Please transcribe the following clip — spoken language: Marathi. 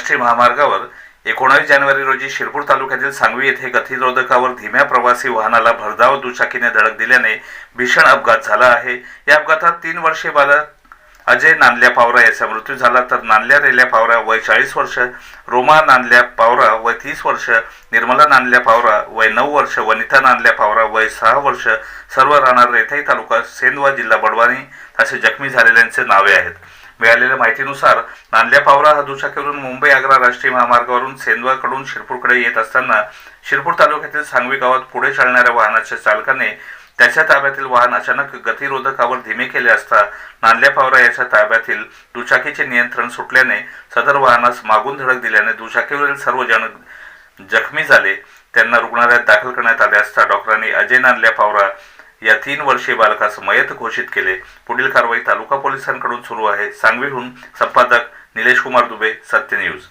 राष्ट्रीय महामार्गावर 19 जानेवारी रोजी शिरपूर तालुक्यातील सांगवी येथे गतिरोधकावर धीम्या प्रवासी वाहनाला भरधाव दुचाकीने धडक दिल्याने भीषण अपघात झाला आहे। या अपघातात 3 वर्षीय बालक अजय नांदल्या पावरा याचा मृत्यू झाला, तर नांदल्या रेल्या पावरा वय 40 वर्ष, रोमा नांदल्या पावरा वय 30 वर्ष, निर्मला नांदल्या पावरा वय 9 वर्ष, वनिता नांदल्या पावरा वय 6 वर्ष सर्व राहणार रेथाई तालुका सेंदवा जिल्हा बडवानी असे जखमी झालेल्यांचे नावे आहेत। मिळालेल्या माहितीनुसार नांदल्या पावरा हा दुचाकीवरून मुंबई आग्रा राष्ट्रीय महामार्गावरून सेंदवाकडून शिरपूरकडे येत असताना शिरपूर तालुक्यातील सांगवी गावात पुढे चालणाऱ्या वाहनाच्या चालकाने त्याच्या ताब्यातील वाहन अचानक गतिरोधकावर धीमे केले असता नांदल्या पावरा याच्या ताब्यातील दुचाकीचे नियंत्रण सुटल्याने सदर वाहनास मागून धडक दिल्याने दुचाकीवरील सर्व जण जखमी झाले। त्यांना रुग्णालयात दाखल करण्यात आले असता डॉक्टरांनी अजय नांदल्या पावरा या 3 वर्षीय बालकास मयत घोषित केले। पुढील कारवाई तालुका पोलिसांकडून सुरू आहे। सांगवीहून संपादक निलेश कुमार दुबे, सत्य न्यूज।